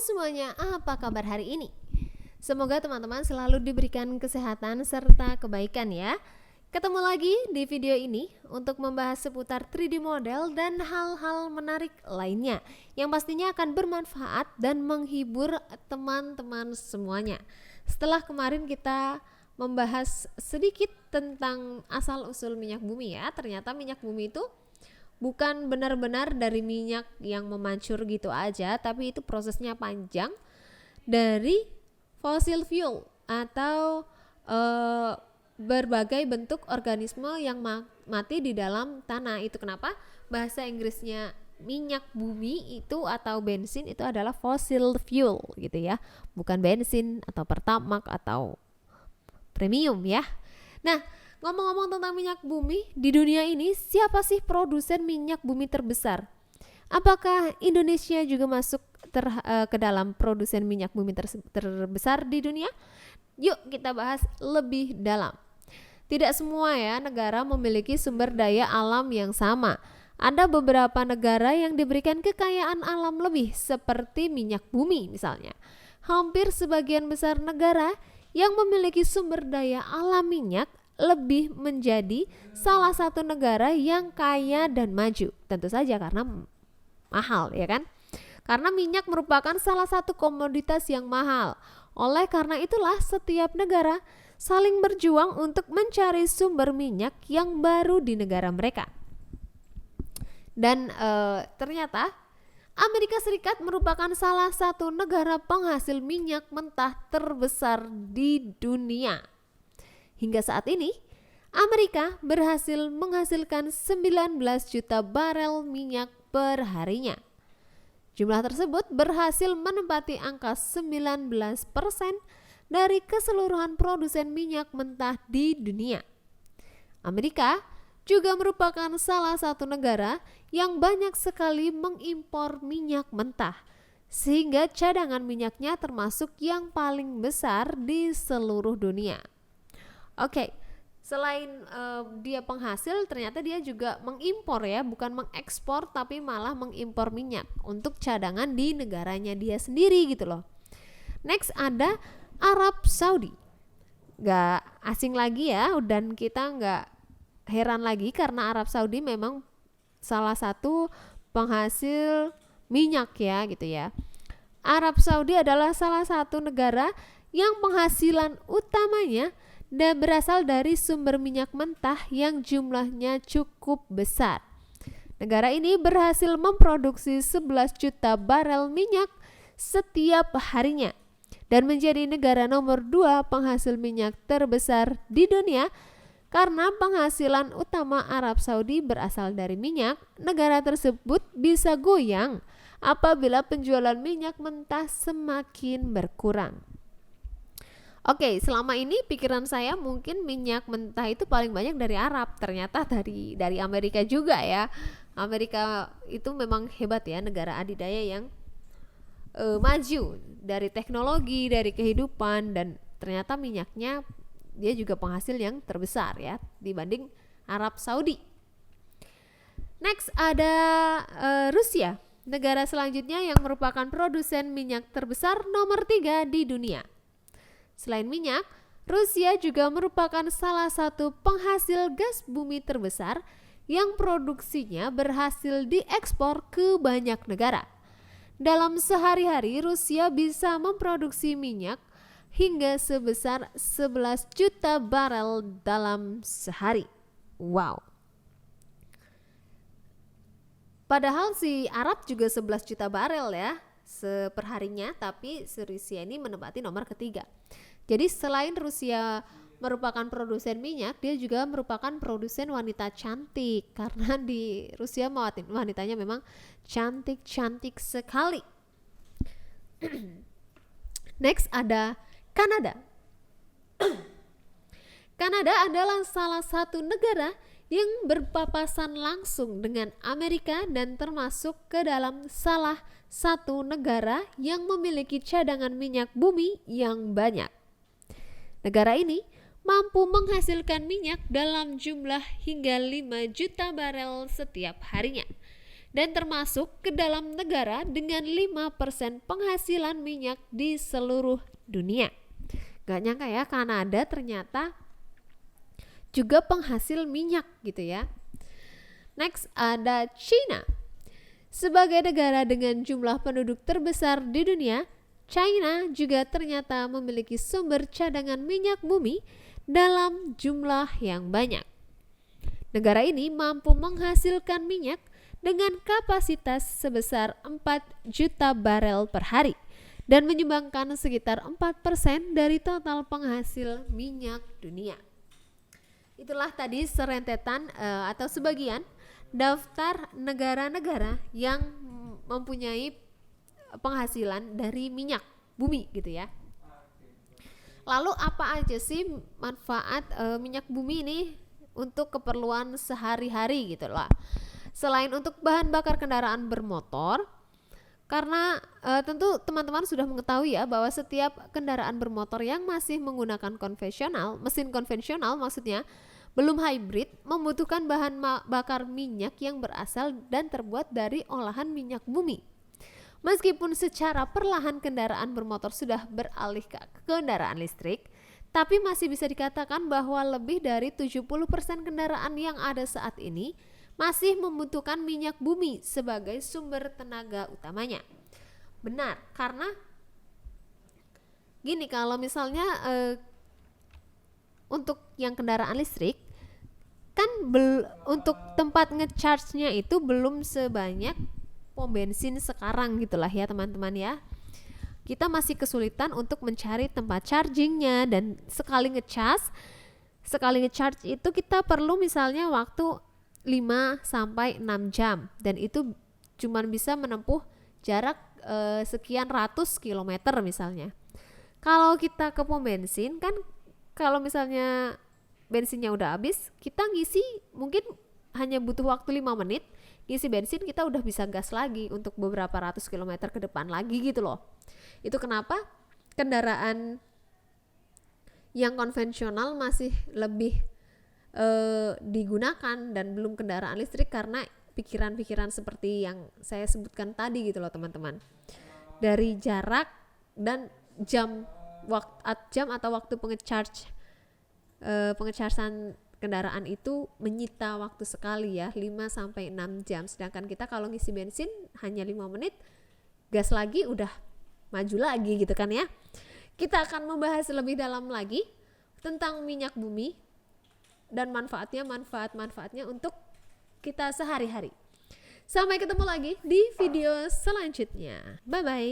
semuanya, apa kabar hari ini? Semoga teman-teman selalu diberikan kesehatan serta kebaikan ya. Ketemu lagi di video ini untuk membahas seputar 3D model dan hal-hal menarik lainnya yang pastinya akan bermanfaat dan menghibur teman-teman semuanya. Setelah kemarin kita membahas sedikit tentang asal-usul minyak bumi ya, ternyata minyak bumi itu bukan benar-benar dari minyak yang memancur gitu aja, tapi itu prosesnya panjang dari fossil fuel atau berbagai bentuk organisme yang mati di dalam tanah. Itu kenapa bahasa Inggrisnya minyak bumi itu atau bensin itu adalah fossil fuel gitu ya, bukan bensin atau pertamax atau premium ya. Nah, ngomong-ngomong tentang minyak bumi, di dunia ini siapa sih produsen minyak bumi terbesar? Apakah Indonesia juga masuk ke dalam produsen minyak bumi terbesar di dunia? Yuk kita bahas lebih dalam. Tidak semua ya negara memiliki sumber daya alam yang sama. Ada beberapa negara yang diberikan kekayaan alam lebih seperti minyak bumi misalnya. Hampir sebagian besar negara yang memiliki sumber daya alam minyak lebih menjadi salah satu negara yang kaya dan maju. Tentu saja karena mahal ya kan? Karena minyak merupakan salah satu komoditas yang mahal. Oleh karena itulah setiap negara saling berjuang untuk mencari sumber minyak yang baru di negara mereka. Dan ternyata Amerika Serikat merupakan salah satu negara penghasil minyak mentah terbesar di dunia. Hingga saat ini, Amerika berhasil menghasilkan 19 juta barel minyak per harinya. Jumlah tersebut berhasil menempati angka 19% dari keseluruhan produsen minyak mentah di dunia. Amerika juga merupakan salah satu negara yang banyak sekali mengimpor minyak mentah, sehingga cadangan minyaknya termasuk yang paling besar di seluruh dunia. Oke, selain dia penghasil, ternyata dia juga mengimpor ya, bukan mengekspor tapi malah mengimpor minyak untuk cadangan di negaranya dia sendiri gitu loh. Next ada Arab Saudi. Gak asing lagi ya, dan kita gak heran lagi karena Arab Saudi memang salah satu penghasil minyak ya gitu ya. Arab Saudi adalah salah satu negara yang penghasilan utamanya dan berasal dari sumber minyak mentah yang jumlahnya cukup besar. Negara ini berhasil memproduksi 11 juta barel minyak setiap harinya dan menjadi negara nomor 2 penghasil minyak terbesar di dunia. Karena penghasilan utama Arab Saudi berasal dari minyak, negara tersebut bisa goyang apabila penjualan minyak mentah semakin berkurang. Oke, selama ini pikiran saya mungkin minyak mentah itu paling banyak dari Arab, ternyata dari Amerika juga ya. Amerika itu memang hebat ya, negara adidaya yang maju dari teknologi, dari kehidupan, dan ternyata minyaknya dia juga penghasil yang terbesar ya dibanding Arab Saudi. Next ada Rusia, negara selanjutnya yang merupakan produsen minyak terbesar nomor 3 di dunia. Selain minyak, Rusia juga merupakan salah satu penghasil gas bumi terbesar yang produksinya berhasil diekspor ke banyak negara. Dalam sehari-hari, Rusia bisa memproduksi minyak hingga sebesar 11 juta barel dalam sehari. Wow. Padahal si Arab juga 11 juta barel ya seperharinya, tapi si Rusia ini menempati nomor ketiga. Jadi selain Rusia merupakan produsen minyak, dia juga merupakan produsen wanita cantik karena di Rusia wanitanya memang cantik-cantik sekali. Next ada Kanada. Kanada adalah salah satu negara yang berpapasan langsung dengan Amerika dan termasuk ke dalam salah satu negara yang memiliki cadangan minyak bumi yang banyak. Negara ini mampu menghasilkan minyak dalam jumlah hingga 5 juta barel setiap harinya. dan termasuk ke dalam negara dengan 5% penghasilan minyak di seluruh dunia. Gak nyangka ya, Kanada ternyata juga penghasil minyak gitu ya. Next ada China. Sebagai negara dengan jumlah penduduk terbesar di dunia, China juga ternyata memiliki sumber cadangan minyak bumi dalam jumlah yang banyak. Negara ini mampu menghasilkan minyak dengan kapasitas sebesar 4 juta barel per hari dan menyumbangkan sekitar 4% dari total penghasil minyak dunia. Itulah tadi serentetan atau sebagian daftar negara-negara yang mempunyai penghasilan dari minyak bumi gitu ya. Lalu apa aja sih manfaat minyak bumi ini untuk keperluan sehari-hari gitu lah. Selain untuk bahan bakar kendaraan bermotor, karena tentu teman-teman sudah mengetahui ya bahwa setiap kendaraan bermotor yang masih menggunakan mesin konvensional maksudnya, belum hybrid, membutuhkan bahan bakar minyak yang berasal dan terbuat dari olahan minyak bumi. Meskipun secara perlahan kendaraan bermotor sudah beralih ke kendaraan listrik, tapi masih bisa dikatakan bahwa lebih dari 70% kendaraan yang ada saat ini masih membutuhkan minyak bumi sebagai sumber tenaga utamanya. Benar, karena gini, kalau misalnya untuk yang kendaraan listrik kan untuk tempat ngecharge-nya itu belum sebanyak pom bensin sekarang gitulah ya teman-teman ya. Kita masih kesulitan untuk mencari tempat chargingnya, dan sekali ngecharge itu kita perlu misalnya waktu 5-6 jam, dan itu cuma bisa menempuh jarak sekian ratus kilometer misalnya. Kalau kita ke pom bensin kan, kalau misalnya bensinnya udah habis, kita ngisi mungkin hanya butuh waktu 5 menit, ngisi bensin kita udah bisa gas lagi untuk beberapa ratus kilometer ke depan lagi gitu loh. Itu kenapa kendaraan yang konvensional masih lebih digunakan dan belum kendaraan listrik, karena pikiran-pikiran seperti yang saya sebutkan tadi gitu loh teman-teman. Dari jarak dan jam atau waktu pengechargean kendaraan itu menyita waktu sekali ya, 5-6 jam. Sedangkan kita kalau ngisi bensin hanya 5 menit, gas lagi udah maju lagi gitu kan ya. Kita akan membahas lebih dalam lagi tentang minyak bumi dan manfaatnya untuk kita sehari-hari. Sampai ketemu lagi di video selanjutnya. Bye bye.